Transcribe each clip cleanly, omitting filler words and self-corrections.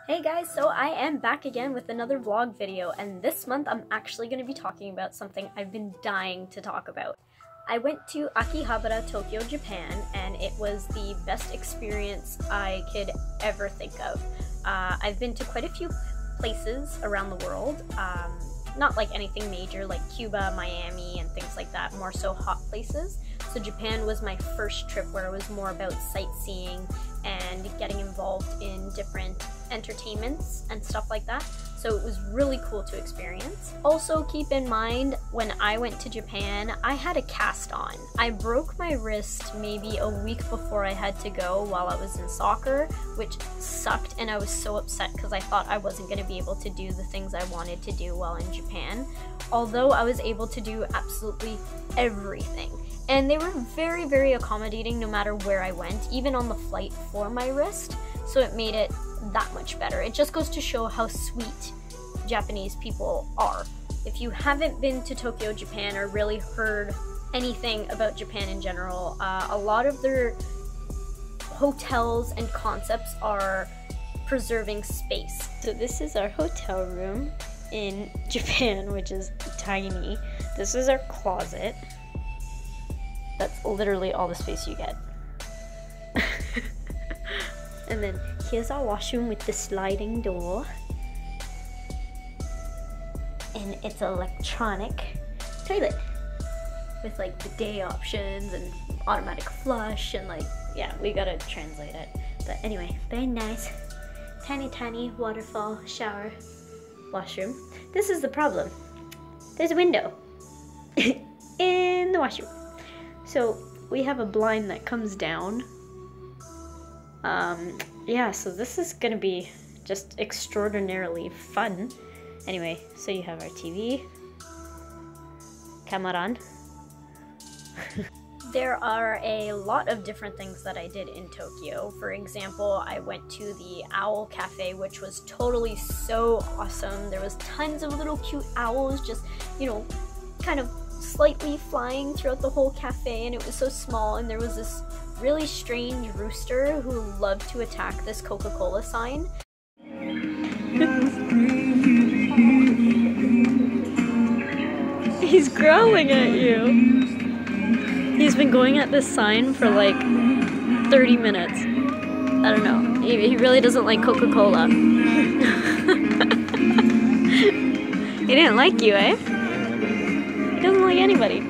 Hey guys, so I am back again with another vlog video, and this month I'm actually going to be talking about something I've been dying to talk about. I went to Akihabara, Tokyo, Japan, and it was the best experience I could ever think of. I've been to quite a few places around the world, not like anything major like Cuba, Miami, and things like that, more so hot places. So Japan was my first trip where it was more about sightseeing and getting involved in different entertainments and stuff like that. So it was really cool to experience. Also keep in mind, when I went to Japan, I had a cast on. I broke my wrist maybe a week before I had to go while I was in soccer, which sucked, and I was so upset because I thought I wasn't going to be able to do the things I wanted to do while in Japan. Although I was able to do absolutely everything. And they were very, very accommodating no matter where I went, even on the flight for my wrist, so it made it that much better. It just goes to show how sweet Japanese people are. If you haven't been to Tokyo, Japan, or really heard anything about Japan in general, a lot of their hotels and concepts are preserving space. So this is our hotel room in Japan, which is tiny. This is our closet. That's literally all the space you get. And then here's our washroom with the sliding door. And it's an electronic toilet with like bidet options and automatic flush and like, yeah, we gotta translate it. But anyway, very nice. Tiny, tiny waterfall shower washroom. This is the problem. There's a window in the washroom. So we have a blind that comes down. Yeah, so this is gonna be just extraordinarily fun. Anyway, so you have our TV. Kamaran. There are a lot of different things that I did in Tokyo. For example, I went to the Owl Cafe, which was totally so awesome. There was tons of little cute owls just, you know, kind of slightly flying throughout the whole cafe, and it was so small, and there was this really strange rooster who loved to attack this Coca-Cola sign. He's growling at you. He's been going at this sign for like 30 minutes. I don't know. He really doesn't like Coca-Cola. He didn't like you, eh? He doesn't like anybody.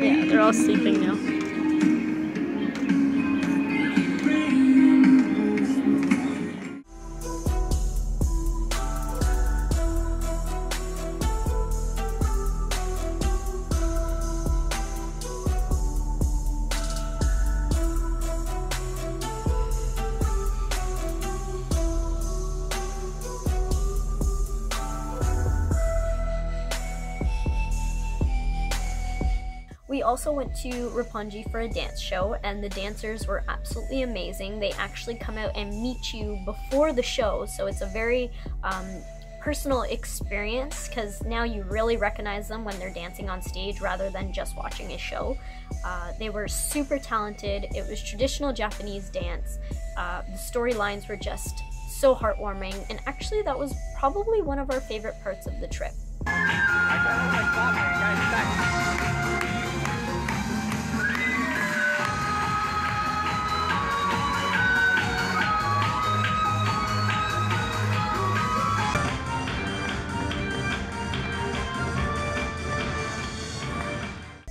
Yeah, they're all sleeping now. We also went to Roppongi for a dance show, and the dancers were absolutely amazing. They actually come out and meet you before the show, so it's a very personal experience because now you really recognize them when they're dancing on stage rather than just watching a show. They were super talented. It was traditional Japanese dance. The storylines were just so heartwarming, and actually that was probably one of our favorite parts of the trip.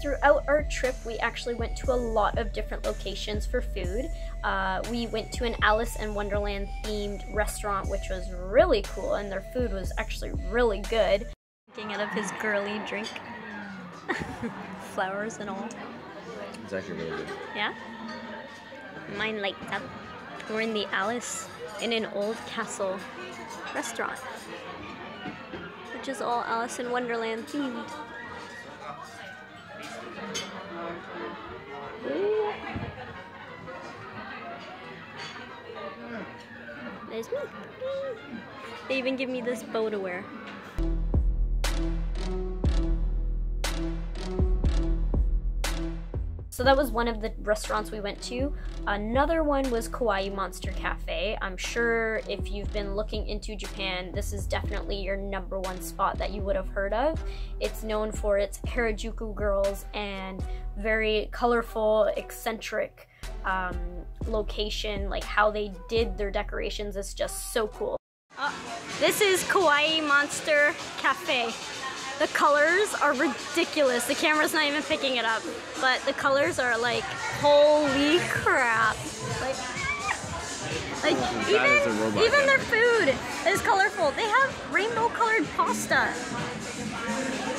Throughout our trip, we actually went to a lot of different locations for food. We went to an Alice in Wonderland themed restaurant, which was really cool, and their food was actually really good. Drinking out of his girly drink. Flowers and all. It's actually really good. Yeah? Mine lights up. We're in the Alice in an Old Castle restaurant, which is all Alice in Wonderland themed. There's me. They even give me this bow to wear. So that was one of the restaurants we went to. Another one was Kawaii Monster Cafe. I'm sure if you've been looking into Japan, this is definitely your #1 spot that you would have heard of. It's known for its Harajuku girls and very colorful, eccentric location. Like how they did their decorations is just so cool. This is Kawaii Monster Cafe. The colors are ridiculous. The camera's not even picking it up, but the colors are like, holy crap. Like even their food is colorful. They have rainbow colored pasta.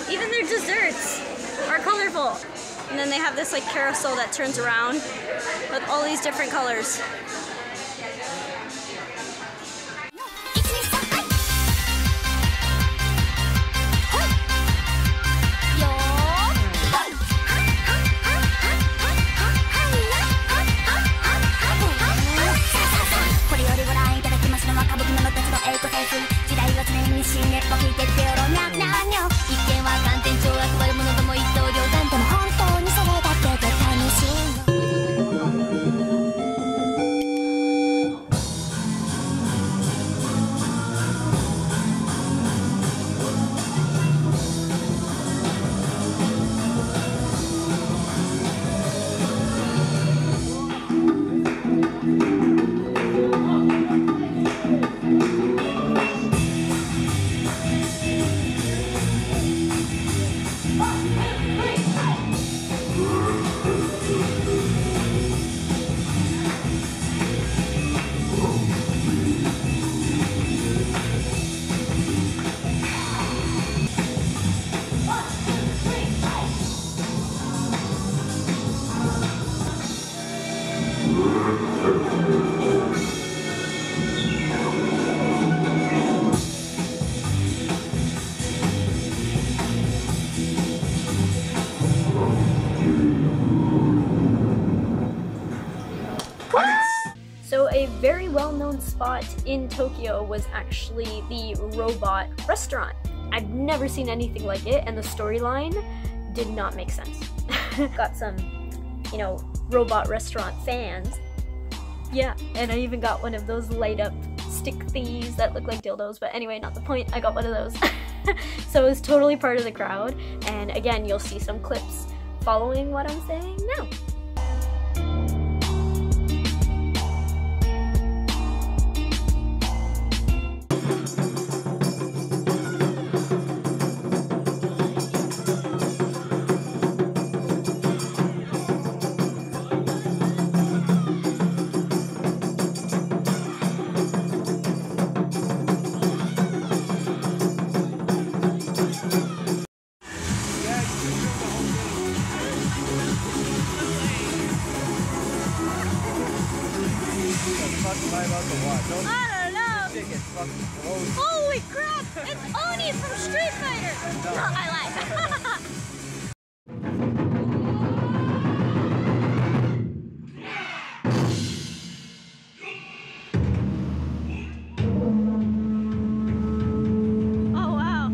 Even their desserts are colorful. And then they have this like carousel that turns around with all these different colors. So a very well-known spot in Tokyo was actually the robot restaurant. I've never seen anything like it, and the storyline did not make sense. Got some, you know, robot restaurant fans. Yeah, and I even got one of those light-up stick thingies that look like dildos, but anyway, not the point. I got one of those. So it was totally part of the crowd, and again, you'll see some clips following what I'm saying now. I don't know. Holy crap! It's Oni from Street Fighter! Oh, I lied. Oh, wow.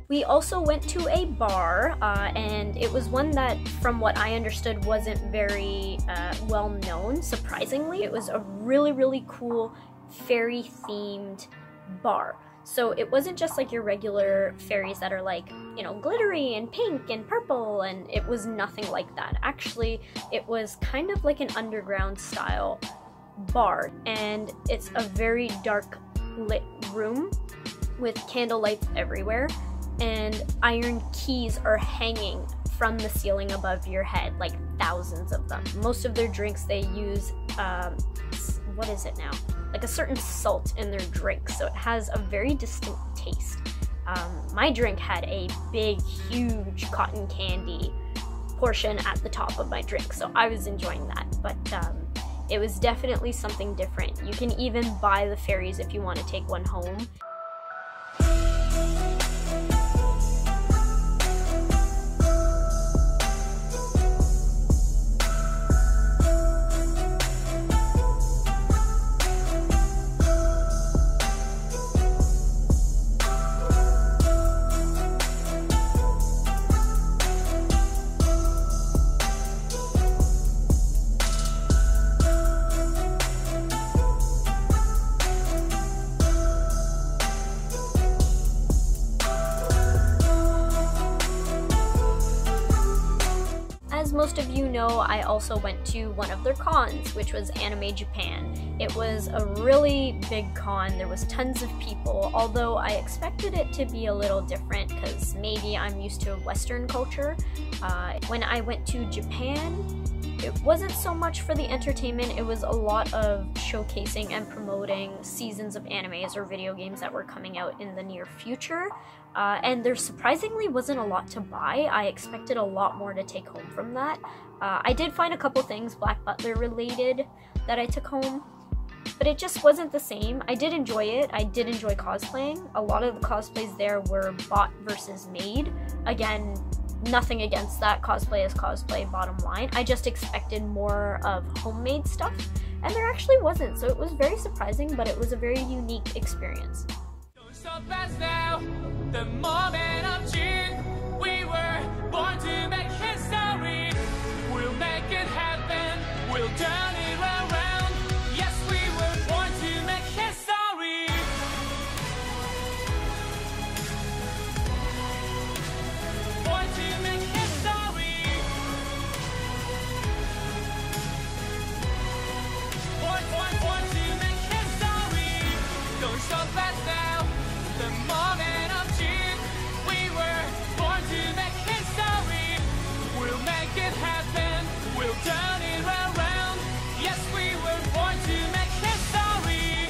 We also went to a bar, and it was one that, from what I understood, wasn't very well known, surprisingly. It was a really cool fairy-themed bar. So it wasn't just like your regular fairies that are like, you know, glittery and pink and purple, and it was nothing like that. Actually, it was kind of like an underground style bar, and it's a very dark lit room with candlelight everywhere, and iron keys are hanging from the ceiling above your head, like thousands of them. Most of their drinks, they use, what is it now? Like a certain salt in their drink, so it has a very distinct taste. My drink had a big, huge cotton candy portion at the top of my drink, so I was enjoying that, but it was definitely something different. You can even buy the fairies if you want to take one home. Most of you know, I also went to one of their cons, which was AnimeJapan. It was a really big con. There was tons of people, although I expected it to be a little different because maybe I'm used to Western culture. When I went to Japan, it wasn't so much for the entertainment, it was a lot of showcasing and promoting seasons of animes or video games that were coming out in the near future. And there surprisingly wasn't a lot to buy. I expected a lot more to take home from that. I did find a couple things Black Butler related that I took home, but it just wasn't the same. I did enjoy it. I did enjoy cosplaying. A lot of the cosplays there were bought versus made. Again, nothing against that. Cosplay is cosplay, bottom line. I just expected more of homemade stuff, and there actually wasn't, so it was very surprising, but it was a very unique experience. The moment of June, we were born to make history. We'll make it happen, we'll turn it around. Yes, we were born to make history. Born to make history. Born to make history. Don't stop us now. The moment of June, we were born to make history. We'll make it happen, we'll turn it around. Yes, we were born to make history.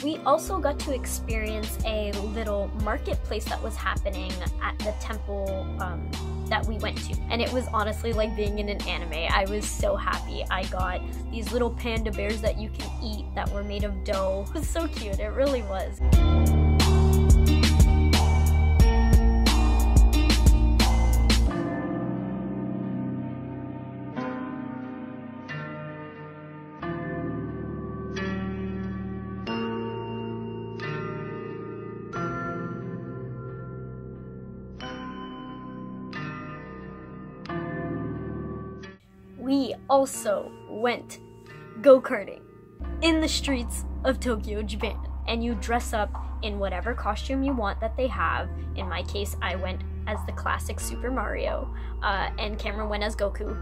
We also got to experience a little marketplace that was happening at the temple that we went to, and it was honestly like being in an anime. I was so happy. I got these little panda bears that you can eat that were made of dough. It was so cute, it really was. We also went go-karting in the streets of Tokyo, Japan. And you dress up in whatever costume you want that they have. In my case, I went as the classic Super Mario, and Cameron went as Goku.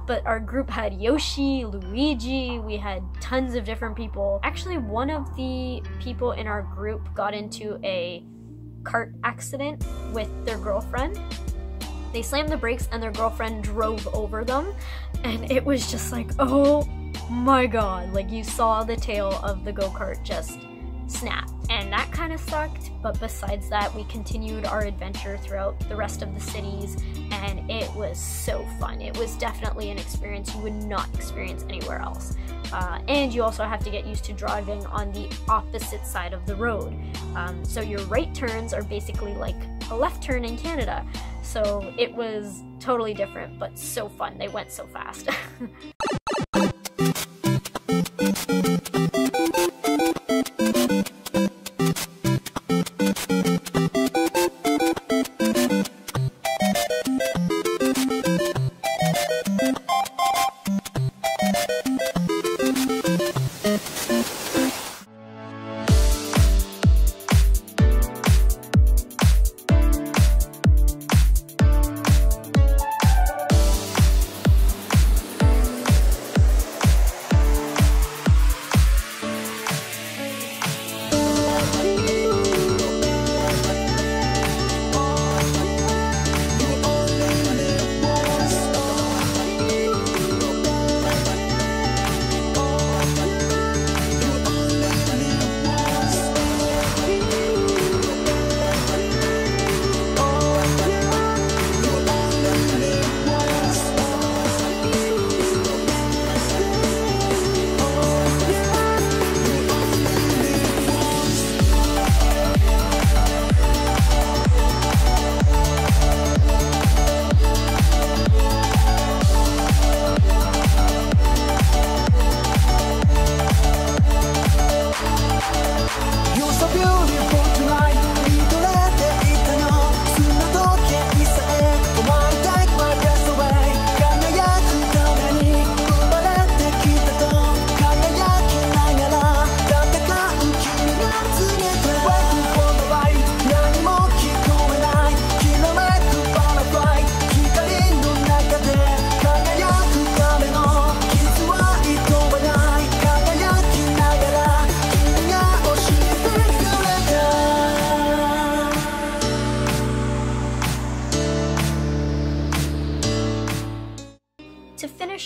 But our group had Yoshi, Luigi, we had tons of different people. Actually, one of the people in our group got into a kart accident with their girlfriend. They slammed the brakes and their girlfriend drove over them, and it was just like, oh my god, like you saw the tail of the go-kart just snap. And that kind of sucked, but besides that, we continued our adventure throughout the rest of the cities, and it was so fun. It was definitely an experience you would not experience anywhere else. And you also have to get used to driving on the opposite side of the road. So your right turns are basically like a left turn in Canada. So it was totally different, but so fun. They went so fast.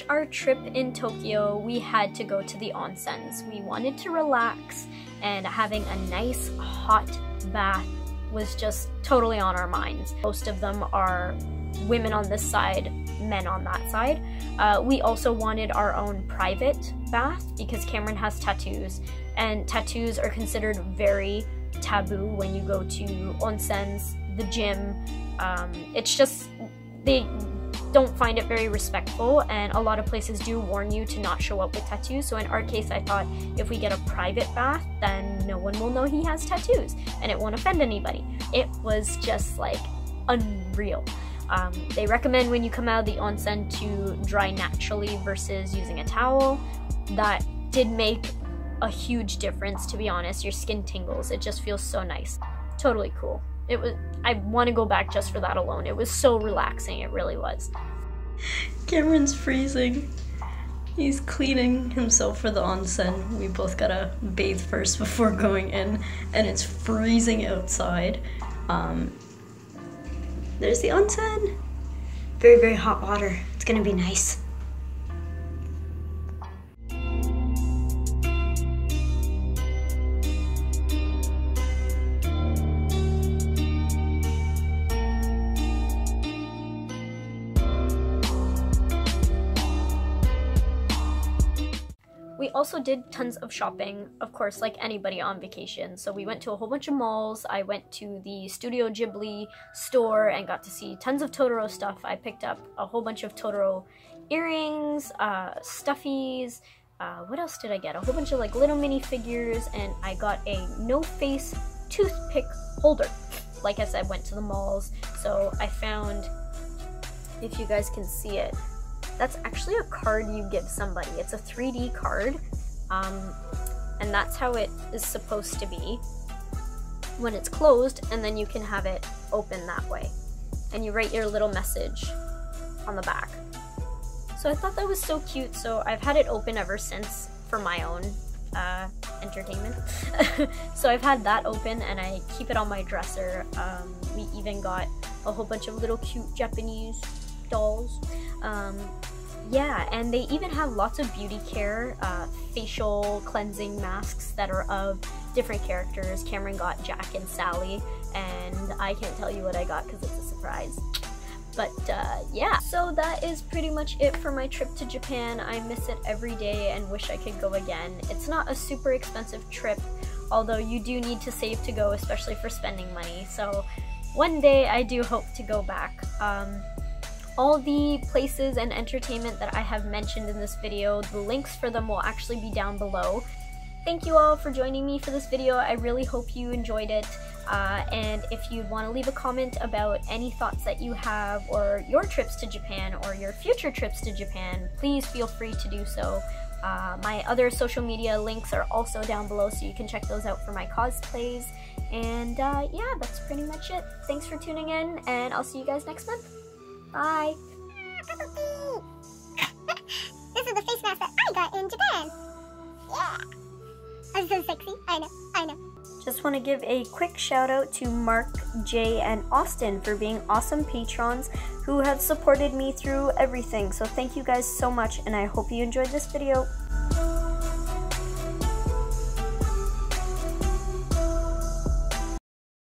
Our trip in Tokyo, we had to go to the onsens. We wanted to relax, and having a nice hot bath was just totally on our minds. Most of them are women on this side, men on that side. We also wanted our own private bath because Cameron has tattoos, and tattoos are considered very taboo when you go to onsens, the gym. It's just, they don't find it very respectful, and a lot of places do warn you to not show up with tattoos. So in our case, I thought if we get a private bath, then no one will know he has tattoos and it won't offend anybody. It was just like unreal. They recommend when you come out of the onsen to dry naturally versus using a towel. That did make a huge difference, to be honest. Your skin tingles. It just feels so nice. Totally cool. It was, I want to go back just for that alone. It was so relaxing, it really was. Cameron's freezing. He's cleaning himself for the onsen. We both gotta bathe first before going in, and it's freezing outside. There's the onsen. Very, very hot water. It's gonna be nice. We also did tons of shopping, of course, like anybody on vacation. So we went to a whole bunch of malls. I went to the Studio Ghibli store and got to see tons of Totoro stuff. I picked up a whole bunch of Totoro earrings, stuffies. What else did I get? A whole bunch of like little mini figures, and I got a no-face toothpick holder. Like I said, went to the malls. So I found, if you guys can see it, that's actually a card you give somebody. It's a 3D card, and that's how it is supposed to be when it's closed, and then you can have it open that way. And you write your little message on the back. So I thought that was so cute, so I've had it open ever since for my own entertainment. So I've had that open, and I keep it on my dresser. We even got a whole bunch of little cute Japanese dolls. Yeah, and they even have lots of beauty care, facial cleansing masks that are of different characters. Cameron got Jack and Sally, and I can't tell you what I got because it's a surprise. But yeah, so that is pretty much it for my trip to Japan. I miss it every day and wish I could go again. It's not a super expensive trip, although you do need to save to go, especially for spending money. So one day I do hope to go back. All the places and entertainment that I have mentioned in this video, the links for them will actually be down below. Thank you all for joining me for this video. I really hope you enjoyed it. And if you want to leave a comment about any thoughts that you have, or your trips to Japan, or your future trips to Japan, please feel free to do so. My other social media links are also down below, so you can check those out for my cosplays. And yeah, that's pretty much it. Thanks for tuning in, and I'll see you guys next month. Bye! This is the face mask that I got in Japan. Yeah! I'm so sexy. I know. Just want to give a quick shout out to Mark, Jay, and Austin for being awesome patrons who have supported me through everything. So thank you guys so much, and I hope you enjoyed this video.